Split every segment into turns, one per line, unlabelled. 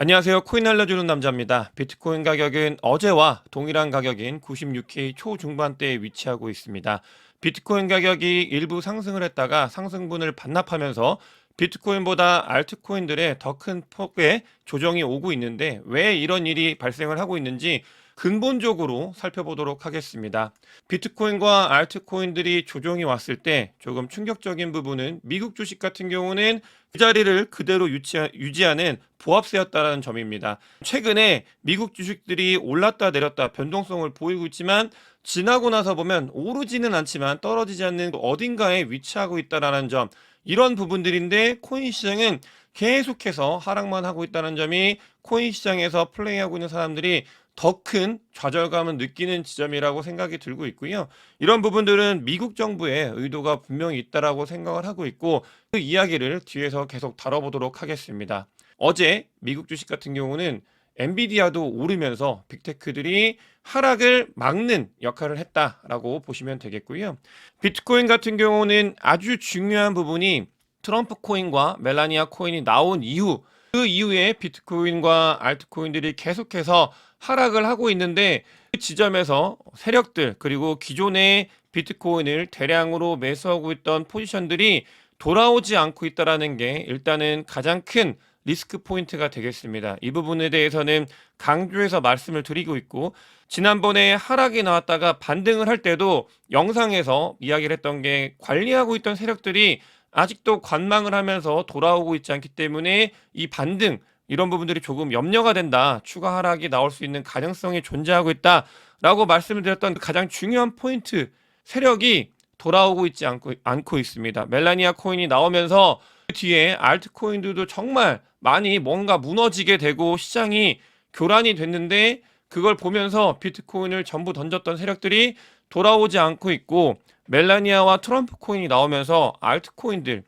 안녕하세요. 코인 알려주는 남자입니다. 비트코인 가격은 어제와 동일한 가격인 96K 초중반대에 위치하고 있습니다. 비트코인 가격이 일부 상승을 했다가 상승분을 반납하면서 비트코인보다 알트코인들의 더 큰 폭의 조정이 오고 있는데 왜 이런 일이 발생을 하고 있는지 근본적으로 살펴보도록 하겠습니다. 비트코인과 알트코인들이 조정이 왔을 때 조금 충격적인 부분은 미국 주식 같은 경우는 그 자리를 그대로 유지하는 보합세였다는 점입니다. 최근에 미국 주식들이 올랐다 내렸다 변동성을 보이고 있지만 지나고 나서 보면 오르지는 않지만 떨어지지 않는 어딘가에 위치하고 있다는 점, 이런 부분들인데 코인 시장은 계속해서 하락만 하고 있다는 점이 코인 시장에서 플레이하고 있는 사람들이 더 큰 좌절감을 느끼는 지점이라고 생각이 들고 있고요. 이런 부분들은 미국 정부의 의도가 분명히 있다라고 생각을 하고 있고, 그 이야기를 뒤에서 계속 다뤄보도록 하겠습니다. 어제 미국 주식 같은 경우는 엔비디아도 오르면서 빅테크들이 하락을 막는 역할을 했다라고 보시면 되겠고요. 비트코인 같은 경우는 아주 중요한 부분이 트럼프 코인과 멜라니아 코인이 나온 이후, 그 이후에 비트코인과 알트코인들이 계속해서 하락을 하고 있는데, 그 지점에서 세력들 그리고 기존의 비트코인을 대량으로 매수하고 있던 포지션들이 돌아오지 않고 있다라는 게 일단은 가장 큰 리스크 포인트가 되겠습니다. 이 부분에 대해서는 강조해서 말씀을 드리고 있고, 지난번에 하락이 나왔다가 반등을 할 때도 영상에서 이야기를 했던 게 관리하고 있던 세력들이 아직도 관망을 하면서 돌아오고 있지 않기 때문에 이 반등, 이런 부분들이 조금 염려가 된다. 추가 하락이 나올 수 있는 가능성이 존재하고 있다라고 말씀을 드렸던 가장 중요한 포인트, 세력이 돌아오고 있지 않고 있습니다. 멜라니아 코인이 나오면서 그 뒤에 알트코인들도 정말 많이 뭔가 무너지게 되고 시장이 교란이 됐는데, 그걸 보면서 비트코인을 전부 던졌던 세력들이 돌아오지 않고 있고, 멜라니아와 트럼프 코인이 나오면서 알트코인들,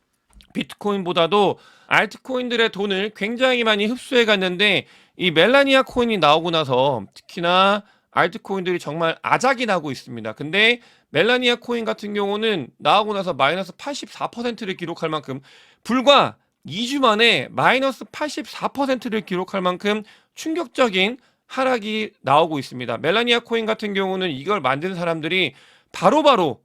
비트코인보다도 알트코인들의 돈을 굉장히 많이 흡수해 갔는데, 이 멜라니아 코인이 나오고 나서 특히나 알트코인들이 정말 아작이 나고 있습니다. 근데 멜라니아 코인 같은 경우는 나오고 나서 마이너스 84%를 기록할 만큼, 불과 2주 만에 마이너스 84%를 기록할 만큼 충격적인 하락이 나오고 있습니다. 멜라니아 코인 같은 경우는 이걸 만든 사람들이 바로바로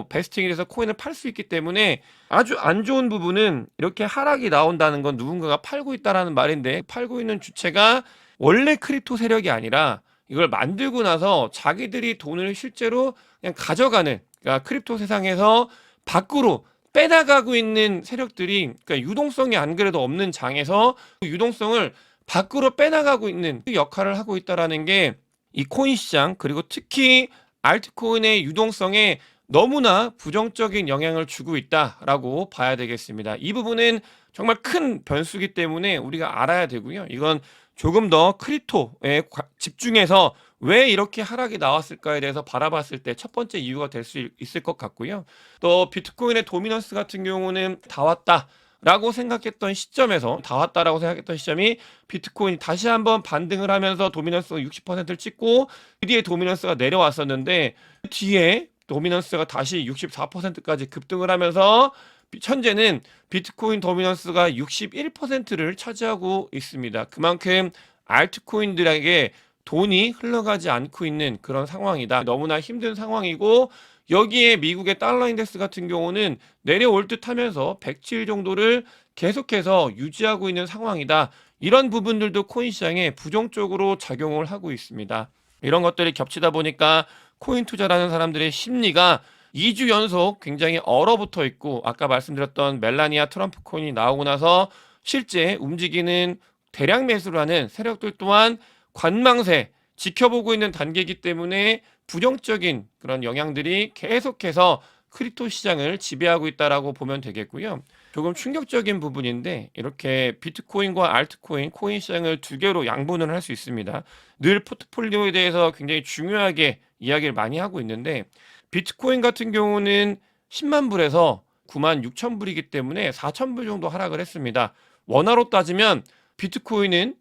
베스팅이 돼서 코인을 팔 수 있기 때문에, 아주 안 좋은 부분은 이렇게 하락이 나온다는 건 누군가가 팔고 있다라는 말인데, 팔고 있는 주체가 원래 크립토 세력이 아니라 이걸 만들고 나서 자기들이 돈을 실제로 그냥 가져가는, 그러니까 크립토 세상에서 밖으로 빼나가고 있는 세력들이, 그러니까 유동성이 안 그래도 없는 장에서 그 유동성을 밖으로 빼나가고 있는 그 역할을 하고 있다라는 게 이 코인 시장, 그리고 특히 알트코인의 유동성에 너무나 부정적인 영향을 주고 있다라고 봐야 되겠습니다. 이 부분은 정말 큰 변수기 때문에 우리가 알아야 되고요. 이건 조금 더 크립토에 집중해서 왜 이렇게 하락이 나왔을까에 대해서 바라봤을 때 첫 번째 이유가 될 수 있을 것 같고요. 또 비트코인의 도미넌스 같은 경우는 다 왔다 라고 생각했던 시점에서, 다 왔다라고 생각했던 시점이 비트코인이 다시 한번 반등을 하면서 도미넌스가 60%를 찍고, 그 뒤에 도미넌스가 내려왔었는데, 그 뒤에 도미넌스가 다시 64%까지 급등을 하면서 현재는 비트코인 도미넌스가 61%를 차지하고 있습니다. 그만큼 알트코인들에게 돈이 흘러가지 않고 있는 그런 상황이다. 너무나 힘든 상황이고, 여기에 미국의 달러 인덱스 같은 경우는 내려올 듯 하면서 107 정도를 계속해서 유지하고 있는 상황이다. 이런 부분들도 코인 시장에 부정적으로 작용을 하고 있습니다. 이런 것들이 겹치다 보니까 코인 투자라는 사람들의 심리가 2주 연속 굉장히 얼어붙어 있고, 아까 말씀드렸던 멜라니아 트럼프 코인이 나오고 나서 실제 움직이는 대량 매수를 하는 세력들 또한 관망세, 지켜보고 있는 단계이기 때문에 부정적인 그런 영향들이 계속해서 크립토 시장을 지배하고 있다라고 보면 되겠고요. 조금 충격적인 부분인데, 이렇게 비트코인과 알트코인, 코인 시장을 두 개로 양분을 할 수 있습니다. 늘 포트폴리오에 대해서 굉장히 중요하게 이야기를 많이 하고 있는데, 비트코인 같은 경우는 10만 불에서 9만 6천 불이기 때문에 4천 불 정도 하락을 했습니다. 원화로 따지면 비트코인은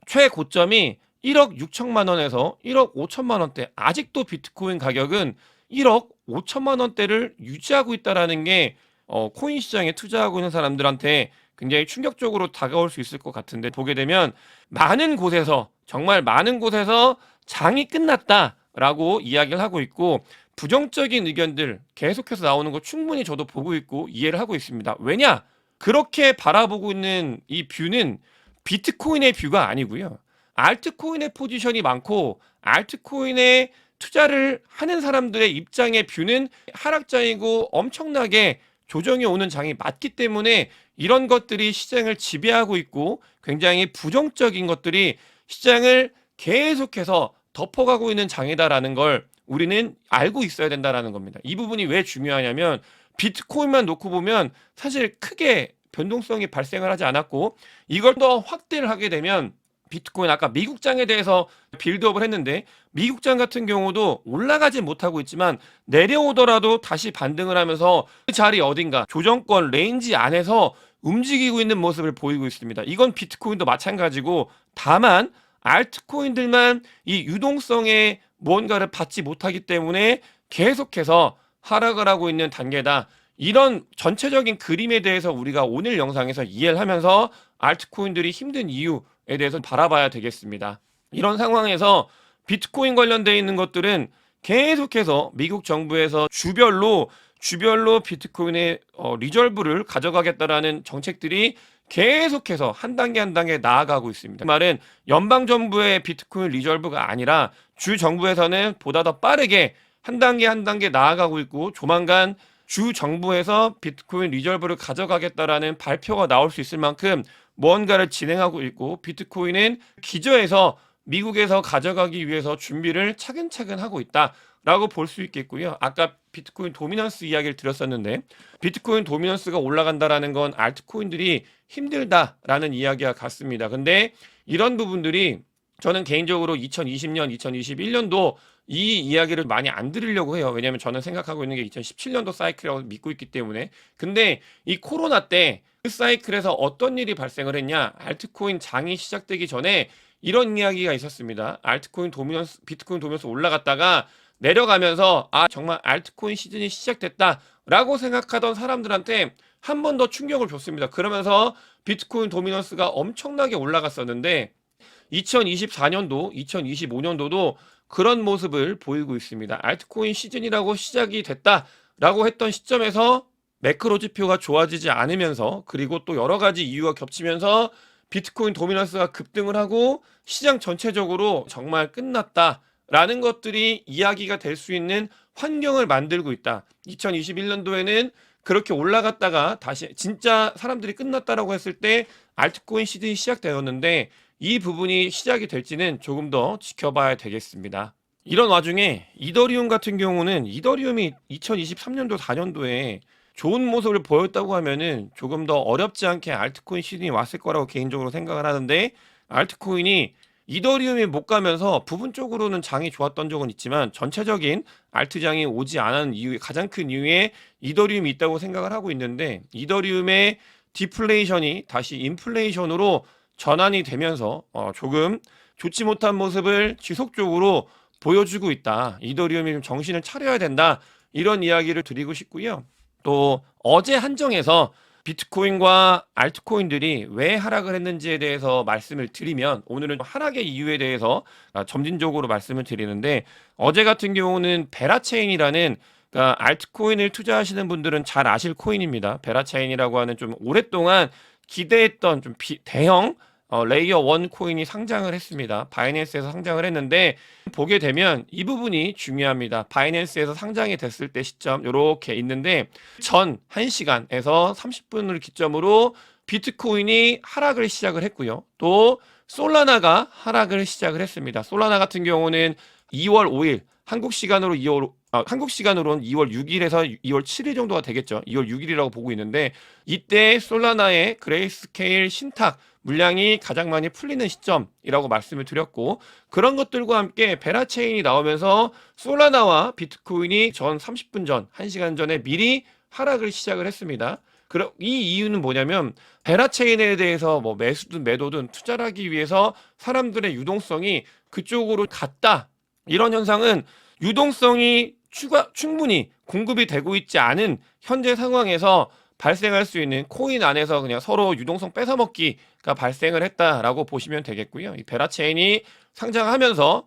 최고점이 1억 6천만 원에서 1억 5천만 원대, 아직도 비트코인 가격은 1억 5천만 원대를 유지하고 있다라는 게 코인 시장에 투자하고 있는 사람들한테 굉장히 충격적으로 다가올 수 있을 것 같은데, 보게 되면 많은 곳에서, 정말 많은 곳에서 장이 끝났다라고 이야기를 하고 있고, 부정적인 의견들 계속해서 나오는 거 충분히 저도 보고 있고 이해를 하고 있습니다. 왜냐? 그렇게 바라보고 있는 이 뷰는 비트코인의 뷰가 아니고요. 알트코인의 포지션이 많고 알트코인에 투자를 하는 사람들의 입장의 뷰는 하락장이고 엄청나게 조정이 오는 장이 맞기 때문에 이런 것들이 시장을 지배하고 있고 굉장히 부정적인 것들이 시장을 계속해서 덮어가고 있는 장이다라는 걸 우리는 알고 있어야 된다라는 겁니다. 이 부분이 왜 중요하냐면 비트코인만 놓고 보면 사실 크게 변동성이 발생을 하지 않았고, 이걸 더 확대를 하게 되면 비트코인, 아까 미국장에 대해서 빌드업을 했는데 미국장 같은 경우도 올라가지 못하고 있지만 내려오더라도 다시 반등을 하면서 그 자리 어딘가 조정권 레인지 안에서 움직이고 있는 모습을 보이고 있습니다. 이건 비트코인도 마찬가지고, 다만 알트코인들만 이 유동성에 무언가를 받지 못하기 때문에 계속해서 하락을 하고 있는 단계다. 이런 전체적인 그림에 대해서 우리가 오늘 영상에서 이해를 하면서 알트코인들이 힘든 이유에 대해서 바라봐야 되겠습니다. 이런 상황에서 비트코인 관련되어 있는 것들은 계속해서 미국 정부에서 주별로 비트코인의 리저브를 가져가겠다라는 정책들이 계속해서 한 단계 한 단계 나아가고 있습니다. 그 말은 연방정부의 비트코인 리저브가 아니라 주 정부에서는 보다 더 빠르게 한 단계 한 단계 나아가고 있고, 조만간 주 정부에서 비트코인 리저브를 가져가겠다라는 발표가 나올 수 있을 만큼 무언가를 진행하고 있고, 비트코인은 기저에서 미국에서 가져가기 위해서 준비를 차근차근 하고 있다라고 볼 수 있겠고요. 아까 비트코인 도미넌스 이야기를 드렸었는데, 비트코인 도미넌스가 올라간다라는 건 알트코인들이 힘들다라는 이야기와 같습니다. 근데 이런 부분들이 저는 개인적으로 2020년, 2021년도 이 이야기를 많이 안 들으려고 해요. 왜냐하면 저는 생각하고 있는 게 2017년도 사이클이라고 믿고 있기 때문에. 근데 이 코로나 때 그 사이클에서 어떤 일이 발생을 했냐? 알트코인 장이 시작되기 전에 이런 이야기가 있었습니다. 알트코인 도미넌스, 비트코인 도미넌스 올라갔다가 내려가면서 정말 알트코인 시즌이 시작됐다라고 생각하던 사람들한테 한 번 더 충격을 줬습니다. 그러면서 비트코인 도미넌스가 엄청나게 올라갔었는데 2024년도, 2025년도도 그런 모습을 보이고 있습니다. 알트코인 시즌이라고 시작이 됐다라고 했던 시점에서 매크로 지표가 좋아지지 않으면서, 그리고 또 여러 가지 이유가 겹치면서 비트코인 도미넌스가 급등을 하고 시장 전체적으로 정말 끝났다라는 것들이 이야기가 될 수 있는 환경을 만들고 있다. 2021년도에는 그렇게 올라갔다가 다시 진짜 사람들이 끝났다라고 했을 때 알트코인 시즌이 시작되었는데, 이 부분이 시작이 될지는 조금 더 지켜봐야 되겠습니다. 이런 와중에 이더리움 같은 경우는, 이더리움이 2023년도 4년도에 좋은 모습을 보였다고 하면은 조금 더 어렵지 않게 알트코인 시즌이 왔을 거라고 개인적으로 생각을 하는데, 알트코인이 이더리움이 못 가면서 부분적으로는 장이 좋았던 적은 있지만 전체적인 알트장이 오지 않은 이유, 가장 큰 이유에 이더리움이 있다고 생각을 하고 있는데, 이더리움의 디플레이션이 다시 인플레이션으로 전환이 되면서 조금 좋지 못한 모습을 지속적으로 보여주고 있다. 이더리움이 좀 정신을 차려야 된다. 이런 이야기를 드리고 싶고요. 또 어제 한정에서 비트코인과 알트코인들이 왜 하락을 했는지에 대해서 말씀을 드리면, 오늘은 하락의 이유에 대해서 점진적으로 말씀을 드리는데, 어제 같은 경우는 베라체인이라는, 그러니까 알트코인을 투자하시는 분들은 잘 아실 코인입니다. 베라체인이라고 하는 좀 오랫동안 기대했던 좀 대형 레이어 1 코인이 상장을 했습니다. 바이낸스에서 상장을 했는데, 보게 되면 이 부분이 중요합니다. 바이낸스에서 상장이 됐을 때 시점 이렇게 있는데, 전 1시간에서 30분을 기점으로 비트코인이 하락을 시작을 했고요. 또 솔라나가 하락을 시작을 했습니다. 솔라나 같은 경우는 2월 5일 한국 시간으로는 2월 6일에서 2월 7일 정도가 되겠죠. 2월 6일이라고 보고 있는데, 이때 솔라나의 그레이스케일 신탁 물량이 가장 많이 풀리는 시점이라고 말씀을 드렸고, 그런 것들과 함께 베라체인이 나오면서 솔라나와 비트코인이 전 30분 전, 1시간 전에 미리 하락을 시작을 했습니다. 이 이유는 뭐냐면, 베라체인에 대해서 뭐 매수든 매도든 투자를 하기 위해서 사람들의 유동성이 그쪽으로 갔다. 이런 현상은 유동성이 충분히 공급이 되고 있지 않은 현재 상황에서 발생할 수 있는 코인 안에서 그냥 서로 유동성 뺏어먹기가 발생을 했다라고 보시면 되겠고요. 이 베라 체인이 상장하면서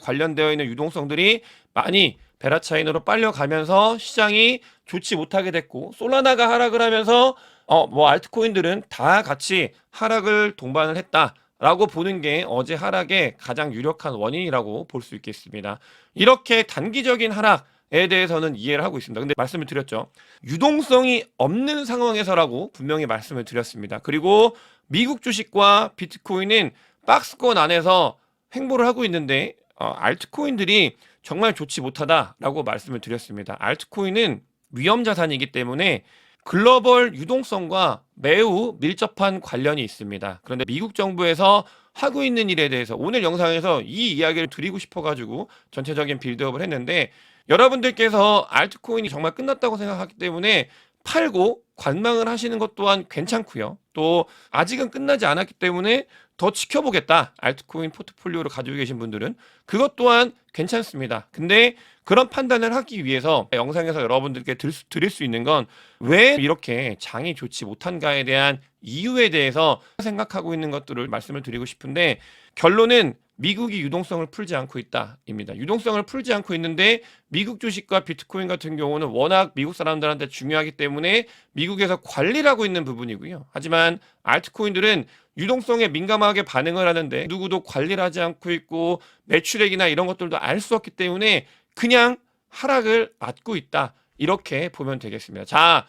관련되어 있는 유동성들이 많이 베라 체인으로 빨려가면서 시장이 좋지 못하게 됐고, 솔라나가 하락을 하면서 뭐 알트코인들은 다 같이 하락을 동반을 했다라고 보는 게 어제 하락의 가장 유력한 원인이라고 볼 수 있겠습니다. 이렇게 단기적인 하락에 대해서는 이해를 하고 있습니다. 근데 말씀을 드렸죠. 유동성이 없는 상황에서라고 분명히 말씀을 드렸습니다. 그리고 미국 주식과 비트코인은 박스권 안에서 횡보를 하고 있는데 알트코인들이 정말 좋지 못하다라고 말씀을 드렸습니다. 알트코인은 위험 자산이기 때문에 글로벌 유동성과 매우 밀접한 관련이 있습니다. 그런데 미국 정부에서 하고 있는 일에 대해서 오늘 영상에서 이 이야기를 드리고 싶어가지고 전체적인 빌드업을 했는데, 여러분들께서 알트코인이 정말 끝났다고 생각하기 때문에 팔고 관망을 하시는 것 또한 괜찮고요. 또 아직은 끝나지 않았기 때문에 더 지켜보겠다, 알트코인 포트폴리오를 가지고 계신 분들은 그것 또한 괜찮습니다. 근데 그런 판단을 하기 위해서 영상에서 여러분들께 드릴 수 있는 건 왜 이렇게 장이 좋지 못한가에 대한 이유에 대해서 생각하고 있는 것들을 말씀을 드리고 싶은데, 결론은 미국이 유동성을 풀지 않고 있다입니다. 유동성을 풀지 않고 있는데 미국 주식과 비트코인 같은 경우는 워낙 미국 사람들한테 중요하기 때문에 미국에서 관리를 하고 있는 부분이고요. 하지만 알트코인들은 유동성에 민감하게 반응을 하는데 누구도 관리를 하지 않고 있고 매출액이나 이런 것들도 알 수 없기 때문에 그냥 하락을 맞고 있다, 이렇게 보면 되겠습니다. 자,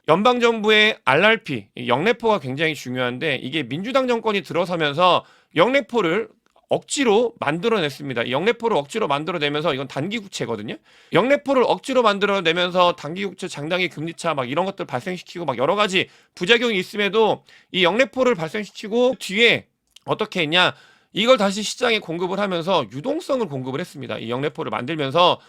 연방정부의 RRP, 영래포가 굉장히 중요한데, 이게 민주당 정권이 들어서면서 영래포를 억지로 만들어냈습니다. 영래포를 억지로 만들어내면서, 이건 단기국채거든요. 영래포를 억지로 만들어내면서 단기국채 장단기 금리차 막 이런 것들 발생시키고 막 여러 가지 부작용이 있음에도 이 영래포를 발생시키고 뒤에 어떻게 했냐, 이걸 다시 시장에 공급을 하면서 유동성을 공급을 했습니다. 이 영래포를 만들면서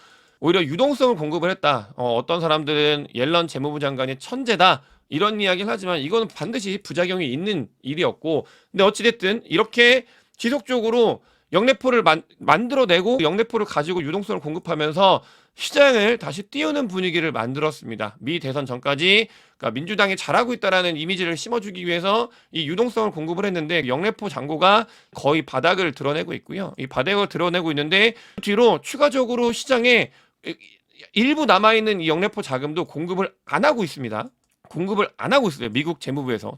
오히려 유동성을 공급을 했다. 어떤 사람들은 옐런 재무부 장관이 천재다, 이런 이야기를 하지만 이거는 반드시 부작용이 있는 일이었고, 근데 어찌됐든 이렇게 지속적으로 영래포를 만들어내고 영래포를 가지고 유동성을 공급하면서 시장을 다시 띄우는 분위기를 만들었습니다. 미 대선 전까지 그러니까 민주당이 잘하고 있다라는 이미지를 심어주기 위해서 이 유동성을 공급을 했는데, 영래포 잔고가 거의 바닥을 드러내고 있고요. 이 바닥을 드러내고 있는데 뒤로 추가적으로 시장에 일부 남아있는 이 영래포 자금도 공급을 안 하고 있습니다. 공급을 안 하고 있어요. 미국 재무부에서.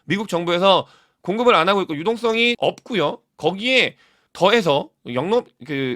미국 정부에서 공급을 안 하고 있고 유동성이 없고요. 거기에 더해서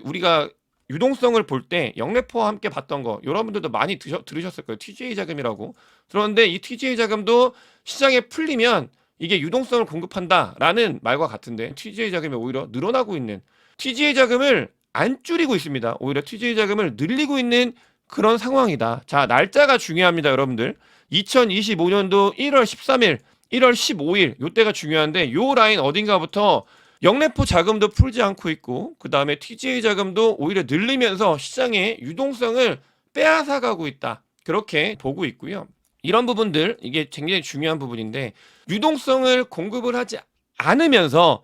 우리가 유동성을 볼 때 영래포와 함께 봤던 거 여러분들도 많이 들으셨을 거예요. TGA 자금이라고. 그런데 이 TGA 자금도 시장에 풀리면 이게 유동성을 공급한다라는 말과 같은데, TGA 자금이 오히려 늘어나고 있는, TGA 자금을 안 줄이고 있습니다. 오히려 TGA 자금을 늘리고 있는 그런 상황이다. 자, 날짜가 중요합니다, 여러분들. 2025년도 1월 13일, 1월 15일 요때가 중요한데, 요 라인 어딘가부터 영래포 자금도 풀지 않고 있고 그 다음에 TGA 자금도 오히려 늘리면서 시장의 유동성을 빼앗아가고 있다, 그렇게 보고 있고요. 이런 부분들, 이게 굉장히 중요한 부분인데, 유동성을 공급을 하지 않으면서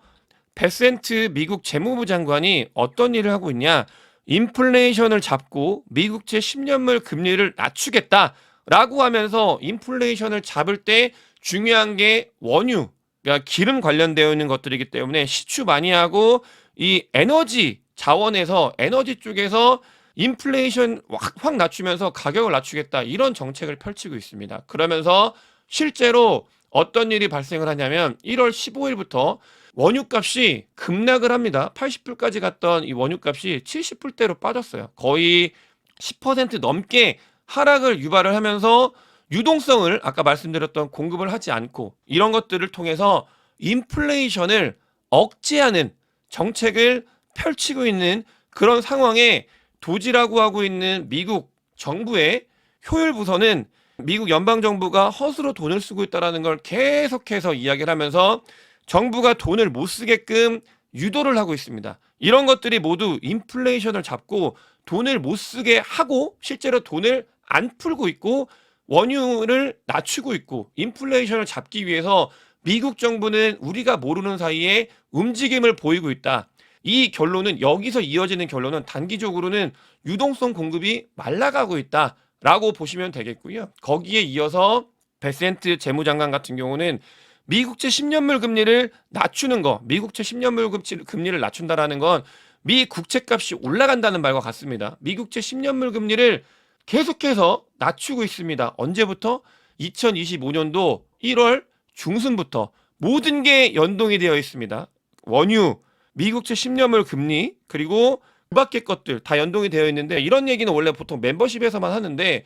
베센트 미국 재무부 장관이 어떤 일을 하고 있냐, 인플레이션을 잡고 미국채 10년물 금리를 낮추겠다라고 하면서, 인플레이션을 잡을 때 중요한 게 원유, 그러니까 기름 관련되어 있는 것들이기 때문에 시추 많이 하고 이 에너지 자원에서, 에너지 쪽에서 인플레이션 확 낮추면서 가격을 낮추겠다, 이런 정책을 펼치고 있습니다. 그러면서 실제로 어떤 일이 발생을 하냐면 1월 15일부터 원유값이 급락을 합니다. 80불까지 갔던 이 원유값이 70불대로 빠졌어요. 거의 10% 넘게 하락을 유발을 하면서 유동성을 아까 말씀드렸던 공급을 하지 않고 이런 것들을 통해서 인플레이션을 억제하는 정책을 펼치고 있는 그런 상황에 도지라고 하고 있는 미국 정부의 효율 부서는 미국 연방정부가 허수로 돈을 쓰고 있다는 걸 계속해서 이야기를 하면서 정부가 돈을 못 쓰게끔 유도를 하고 있습니다. 이런 것들이 모두 인플레이션을 잡고 돈을 못 쓰게 하고 실제로 돈을 안 풀고 있고 원유를 낮추고 있고, 인플레이션을 잡기 위해서 미국 정부는 우리가 모르는 사이에 움직임을 보이고 있다. 이 결론은, 여기서 이어지는 결론은 단기적으로는 유동성 공급이 말라가고 있다라고 보시면 되겠고요. 거기에 이어서 베센트 재무장관 같은 경우는 미국채 10년물 금리를 낮추는 거, 미국채 10년물 금리를 낮춘다라는 건 미 국채값이 올라간다는 말과 같습니다. 미국채 10년물 금리를 계속해서 낮추고 있습니다. 언제부터? 2025년도 1월 중순부터 모든 게 연동이 되어 있습니다. 원유, 미국채 10년물 금리, 그리고 그 밖의 것들 다 연동이 되어 있는데, 이런 얘기는 원래 보통 멤버십에서만 하는데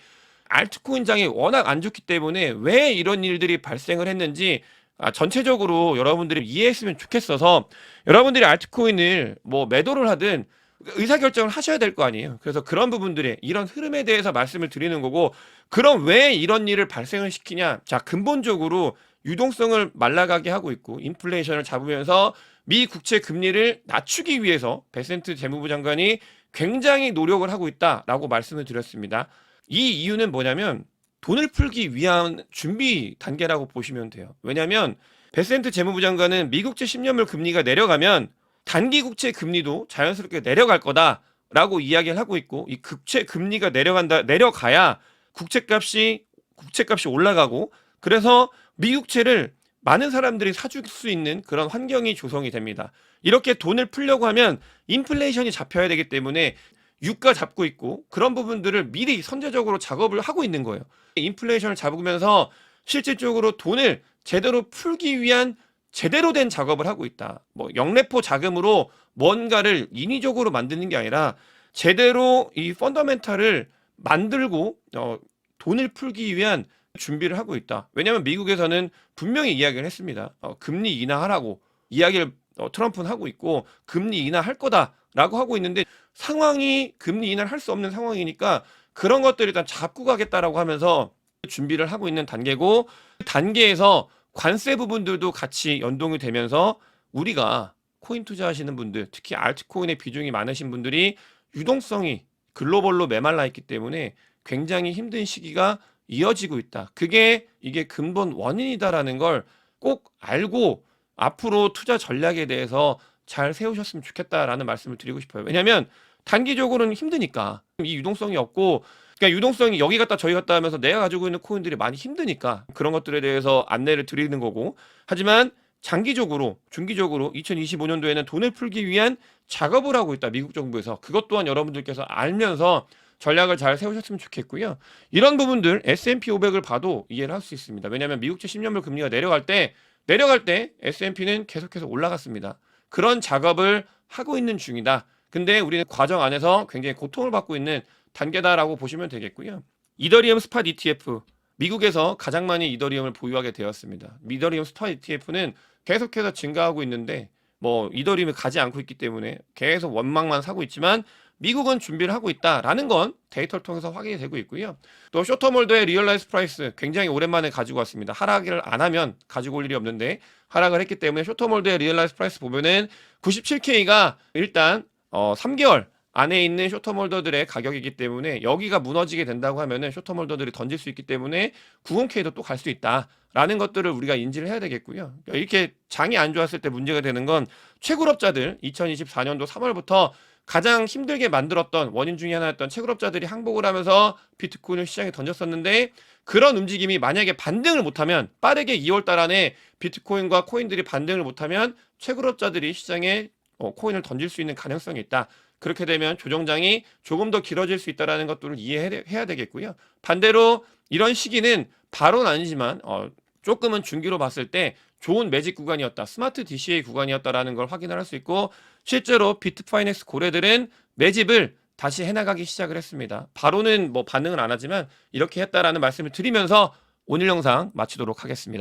알트코인 장이 워낙 안 좋기 때문에 왜 이런 일들이 발생을 했는지 전체적으로 여러분들이 이해했으면 좋겠어서, 여러분들이 알트코인을 뭐 매도를 하든 의사결정을 하셔야 될 거 아니에요. 그래서 그런 부분들에 이런 흐름에 대해서 말씀을 드리는 거고, 그럼 왜 이런 일을 발생을 시키냐? 자, 근본적으로 유동성을 말라가게 하고 있고 인플레이션을 잡으면서 미 국채 금리를 낮추기 위해서 베센트 재무부 장관이 굉장히 노력을 하고 있다라고 말씀을 드렸습니다. 이 이유는 뭐냐면 돈을 풀기 위한 준비 단계라고 보시면 돼요. 왜냐하면 베센트 재무부 장관은 미국채 10년물 금리가 내려가면 단기 국채 금리도 자연스럽게 내려갈 거다라고 이야기를 하고 있고, 이 국채 금리가 내려가야 국채값이 올라가고, 그래서 미국채를 많은 사람들이 사줄 수 있는 그런 환경이 조성이 됩니다. 이렇게 돈을 풀려고 하면 인플레이션이 잡혀야 되기 때문에 유가 잡고 있고, 그런 부분들을 미리 선제적으로 작업을 하고 있는 거예요. 인플레이션을 잡으면서 실질적으로 돈을 제대로 풀기 위한 제대로 된 작업을 하고 있다. 뭐 영래포 자금으로 뭔가를 인위적으로 만드는 게 아니라 제대로 이 펀더멘탈을 만들고 돈을 풀기 위한 준비를 하고 있다. 왜냐하면 미국에서는 분명히 이야기를 했습니다. 금리 인하하라고 이야기를 트럼프는 하고 있고, 금리 인하할 거다라고 하고 있는데, 상황이 금리 인하를 할 수 없는 상황이니까 그런 것들을 일단 잡고 가겠다라고 하면서 준비를 하고 있는 단계고, 그 단계에서 관세 부분들도 같이 연동이 되면서 우리가 코인 투자하시는 분들, 특히 알트코인의 비중이 많으신 분들이 유동성이 글로벌로 메말라 있기 때문에 굉장히 힘든 시기가 이어지고 있다. 이게 근본 원인이다라는 걸 꼭 알고 앞으로 투자 전략에 대해서 잘 세우셨으면 좋겠다라는 말씀을 드리고 싶어요. 왜냐하면 단기적으로는 힘드니까, 이 유동성이 없고, 그러니까 유동성이 여기 갔다 저기 갔다 하면서 내가 가지고 있는 코인들이 많이 힘드니까 그런 것들에 대해서 안내를 드리는 거고, 하지만 장기적으로, 중기적으로 2025년도에는 돈을 풀기 위한 작업을 하고 있다, 미국 정부에서. 그것 또한 여러분들께서 알면서 전략을 잘 세우셨으면 좋겠고요. 이런 부분들 S&P 500을 봐도 이해를 할 수 있습니다. 왜냐하면 미국채 10년물 금리가 내려갈 때 S&P는 계속해서 올라갔습니다. 그런 작업을 하고 있는 중이다. 근데 우리는 과정 안에서 굉장히 고통을 받고 있는 단계다라고 보시면 되겠고요. 이더리움 스팟 ETF, 미국에서 가장 많이 이더리움을 보유하게 되었습니다. 이더리움 스팟 ETF는 계속해서 증가하고 있는데, 뭐 이더리움이 가지 않고 있기 때문에 계속 원망만 사고 있지만 미국은 준비를 하고 있다라는 건 데이터를 통해서 확인이 되고 있고요. 또 쇼터몰더의 리얼라이즈 프라이스 굉장히 오랜만에 가지고 왔습니다. 하락을 안 하면 가지고 올 일이 없는데 하락을 했기 때문에 쇼터몰더의 리얼라이즈 프라이스 보면은 97K가 일단 3개월 안에 있는 쇼터몰더들의 가격이기 때문에, 여기가 무너지게 된다고 하면은 쇼터몰더들이 던질 수 있기 때문에 90K도 또 갈 수 있다라는 것들을 우리가 인지를 해야 되겠고요. 이렇게 장이 안 좋았을 때 문제가 되는 건 채굴업자들, 2024년도 3월부터 가장 힘들게 만들었던 원인 중에 하나였던 채굴업자들이 항복을 하면서 비트코인을 시장에 던졌었는데, 그런 움직임이 만약에 반등을 못하면, 빠르게 2월 달 안에 비트코인과 코인들이 반등을 못하면 채굴업자들이 시장에 코인을 던질 수 있는 가능성이 있다. 그렇게 되면 조정장이 조금 더 길어질 수 있다는 것들을 이해해야 되겠고요. 반대로 이런 시기는 바로는 아니지만 조금은 중기로 봤을 때 좋은 매직 구간이었다, 스마트 DCA 구간이었다라는 걸 확인을 할 수 있고, 실제로 비트파이넥스 고래들은 매집을 다시 해나가기 시작을 했습니다. 바로는 뭐 반응을 안 하지만 이렇게 했다라는 말씀을 드리면서 오늘 영상 마치도록 하겠습니다.